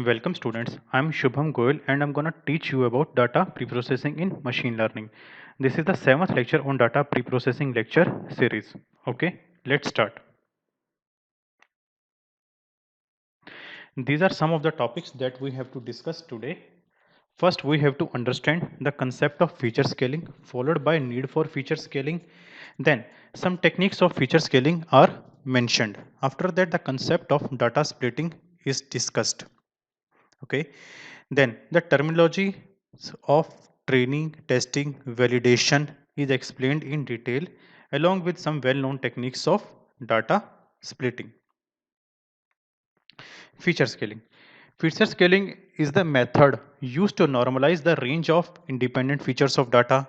Welcome students, I'm Shubham Goyal and I'm gonna teach you about data preprocessing in machine learning. This is the 7th lecture on data preprocessing lecture series. Okay, let's start. These are some of the topics that we have to discuss today. First, we have to understand the concept of feature scaling, followed by need for feature scaling. Then, some techniques of feature scaling are mentioned. After that, the concept of data splitting is discussed. Okay, then the terminology of training, testing, validation is explained in detail along with some well-known techniques of data splitting. Feature scaling. Feature scaling is the method used to normalize the range of independent features of data.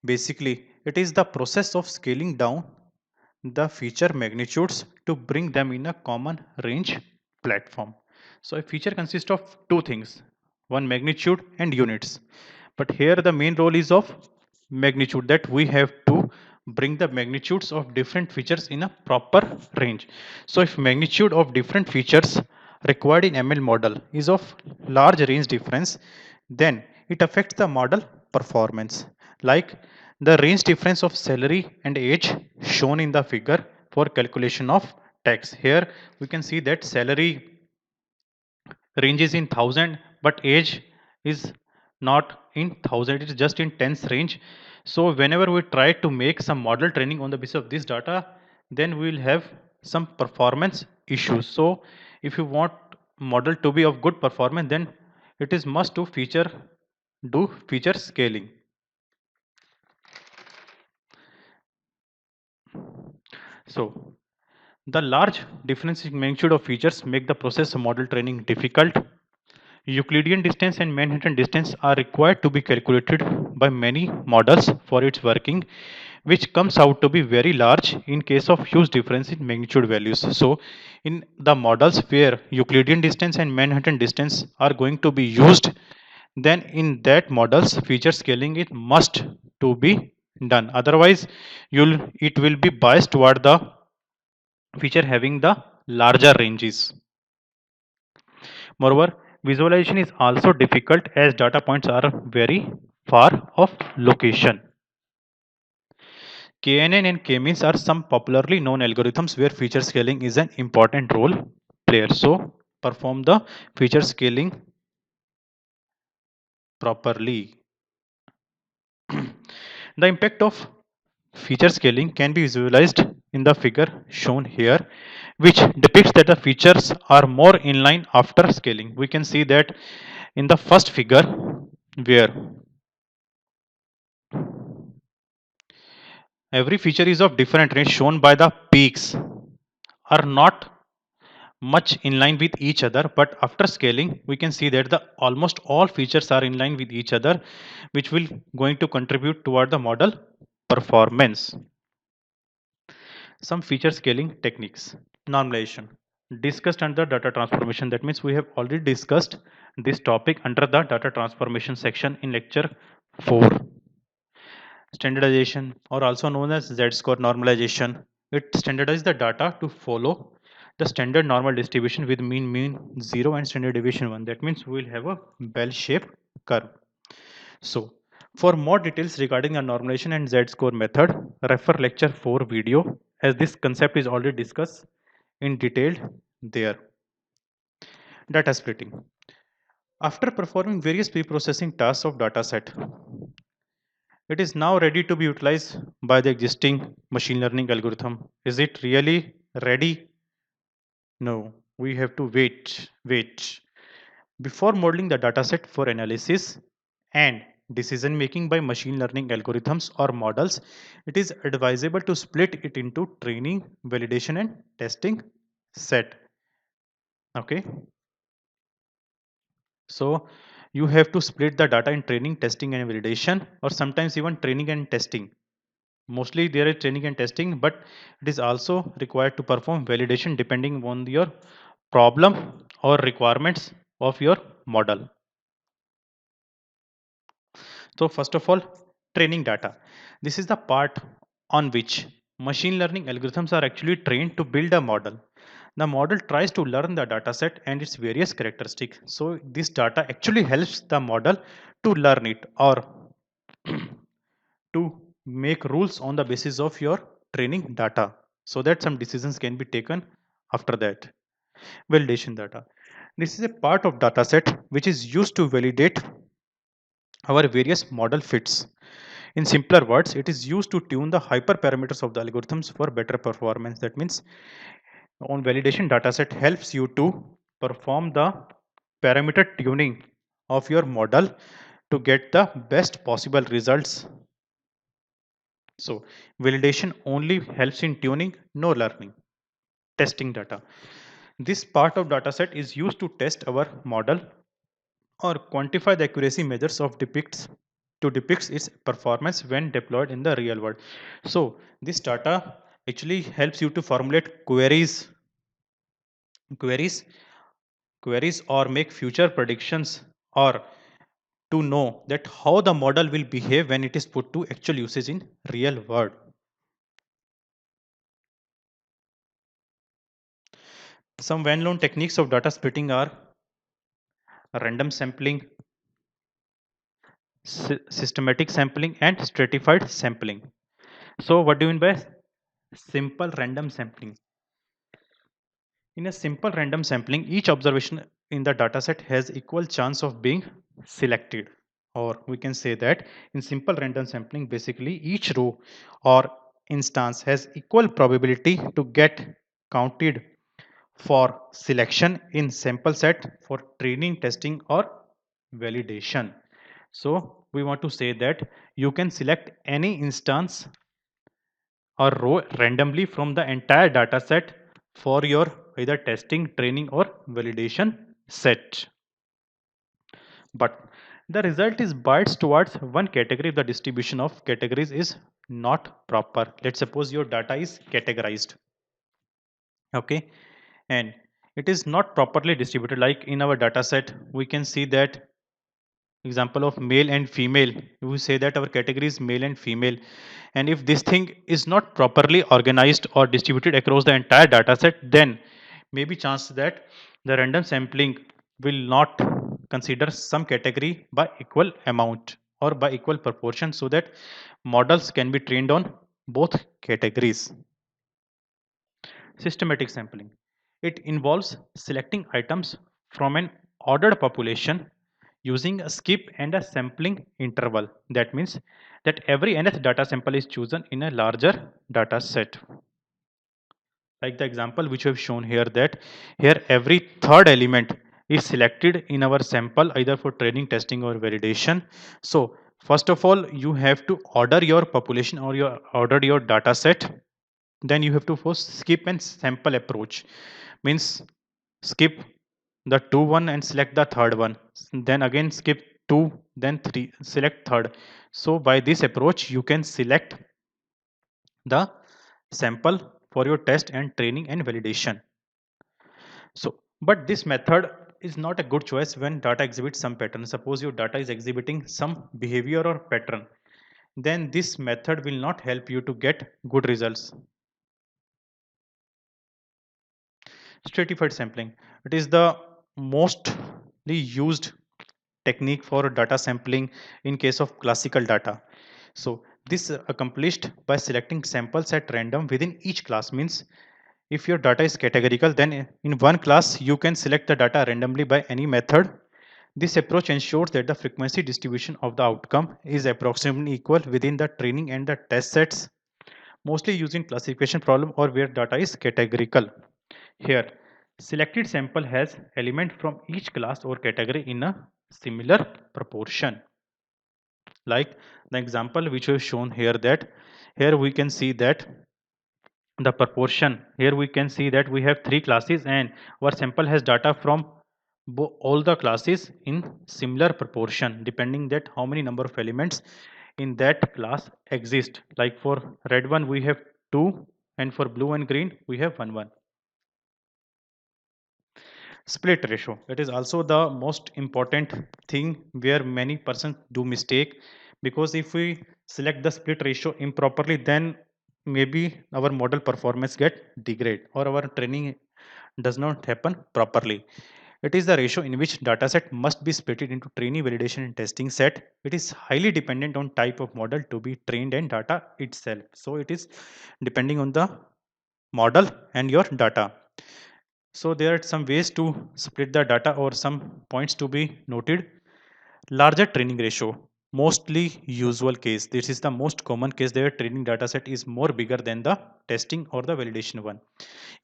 Basically, it is the process of scaling down the feature magnitudes to bring them in a common range platform. So a feature consists of two things, one magnitude and units. But here the main role is of magnitude, that we have to bring the magnitudes of different features in a proper range. So if magnitude of different features required in ML model is of large range difference, then it affects the model performance. Like the range difference of salary and age shown in the figure for calculation of tax. Here we can see that salary range is in thousand, but age is not in thousand, it is just in tens range. So whenever we try to make some model training on the basis of this data, then we will have some performance issues. So if you want model to be of good performance, then it is must to do feature scaling. So the large difference in magnitude of features make the process of model training difficult. Euclidean distance and Manhattan distance are required to be calculated by many models for its working, which comes out to be very large in case of huge difference in magnitude values. So, in the models where Euclidean distance and Manhattan distance are going to be used, then in that models feature scaling is must to be done. Otherwise, it will be biased toward the feature having the larger ranges. Moreover, visualization is also difficult as data points are very far of location. KNN and K-means are some popularly known algorithms where feature scaling is an important role player. So, perform the feature scaling properly. The impact of feature scaling can be visualized in the figure shown here, which depicts that the features are more inline after scaling. We can see that in the first figure where every feature is of different range shown by the peaks are not much in line with each other, but after scaling we can see that the almost all features are in line with each other, which will going to contribute toward the model performance. Some feature scaling techniques. Normalization discussed under data transformation, that means we have already discussed this topic under the data transformation section in lecture 4. Standardization, or also known as z-score normalization, it standardizes the data to follow the standard normal distribution with mean 0 and standard deviation 1. That means we will have a bell-shaped curve. So for more details regarding the normalization and z-score method, refer lecture 4 video, as this concept is already discussed in detail there. Data splitting. After performing various pre-processing tasks of dataset, it is now ready to be utilized by the existing machine learning algorithm. Is it really ready? No, we have to wait. Before modeling the dataset for analysis and decision making by machine learning algorithms or models, it is advisable to split it into training, validation, and testing set. Okay, so you have to split the data in training, testing, and validation, or sometimes even training and testing. Mostly there is training and testing, but it is also required to perform validation depending on your problem or requirements of your model. So first of all, training data. This is the part on which machine learning algorithms are actually trained to build a model. The model tries to learn the data set and its various characteristics. So this data actually helps the model to learn it or to make rules on the basis of your training data so that some decisions can be taken after that. Validation data. This is a part of data set which is used to validate our various model fits. In simpler words, it is used to tune the hyperparameters of the algorithms for better performance. That means on validation dataset helps you to perform the parameter tuning of your model to get the best possible results. So validation only helps in tuning, no learning. Testing data. This part of dataset is used to test our model or quantify the accuracy measures of depicts to depicts its performance when deployed in the real world. So this data actually helps you to formulate queries queries or make future predictions or to know that how the model will behave when it is put to actual usage in real world. Some well-known techniques of data splitting are random sampling, systematic sampling, and stratified sampling. So what do you mean by simple random sampling? In a simple random sampling, each observation in the dataset has equal chance of being selected. Or we can say that in simple random sampling, basically each row or instance has equal probability to get counted for selection in sample set for training, testing, or validation. So we want to say that you can select any instance or row randomly from the entire data set for your either testing, training, or validation set. But the result is biased towards one category if the distribution of categories is not proper. Let's suppose your data is categorized, okay, and it is not properly distributed. Like in our data set, we can see that example of male and female, we say that our category is male and female, and if this thing is not properly organized or distributed across the entire data set, then maybe chance that the random sampling will not consider some category by equal amount or by equal proportion so that models can be trained on both categories. Systematic sampling, it involves selecting items from an ordered population using a skip and a sampling interval. That means that every nth data sample is chosen in a larger data set. Like the example which we have shown here, that here every third element is selected in our sample either for training, testing, or validation. So first of all, you have to order your population or your order your data set. Then you have to first skip and sample approach, means skip the two one and select the third one, then again skip two, then three, select third. So by this approach you can select the sample for your test and training and validation. So but this method is not a good choice when data exhibits some pattern. Suppose your data is exhibiting some behavior or pattern, then this method will not help you to get good results. Stratified sampling, it is the mostly used technique for data sampling in case of classical data. So this accomplished by selecting samples at random within each class. Means if your data is categorical, then in one class you can select the data randomly by any method. This approach ensures that the frequency distribution of the outcome is approximately equal within the training and the test sets, mostly using classification problem or where data is categorical. Here, selected sample has element from each class or category in a similar proportion. Like the example which we have shown here, that here we can see that the proportion, here we can see that we have three classes and our sample has data from all the classes in similar proportion depending that how many number of elements in that class exist. Like for red one we have two, and for blue and green we have one. Split ratio, it is also the most important thing where many persons do mistake, because if we select the split ratio improperly, then maybe our model performance get degrade or our training does not happen properly. It is the ratio in which dataset must be split into training, validation, and testing set. It is highly dependent on type of model to be trained and data itself. So it is depending on the model and your data. So there are some ways to split the data or some points to be noted. Larger training ratio, mostly usual case. This is the most common case. Their training dataset is more bigger than the testing or the validation one.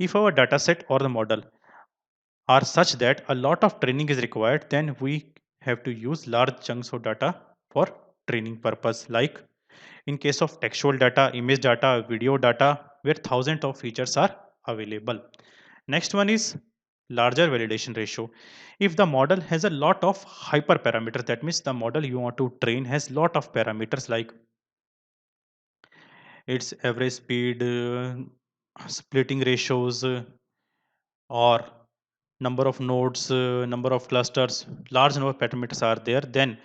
If our dataset or the model are such that a lot of training is required, then we have to use large chunks of data for training purpose. Like in case of textual data, image data, video data, where thousands of features are available. Next one is larger validation ratio. If the model has a lot of hyperparameters, that means the model you want to train has lot of parameters like its average speed, splitting ratios, or number of nodes, number of clusters, large number of parameters are there, then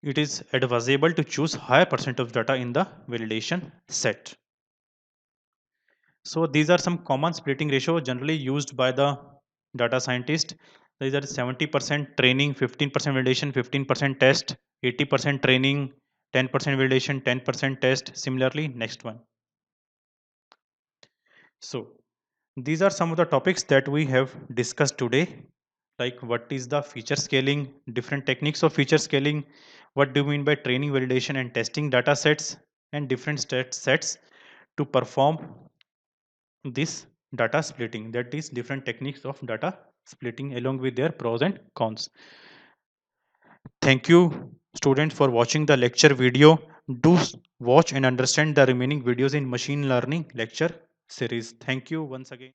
it is advisable to choose higher percent of data in the validation set. So these are some common splitting ratio generally used by the data scientist. These are 70% training, 15% validation, 15% test, 80% training, 10% validation, 10% test. Similarly, next one. So these are some of the topics that we have discussed today. Like what is the feature scaling, different techniques of feature scaling, what do you mean by training, validation, and testing data sets, and different sets to perform this data splitting, that is different techniques of data splitting along with their pros and cons. Thank you students for watching the lecture video. Do watch and understand the remaining videos in machine learning lecture series. Thank you once again.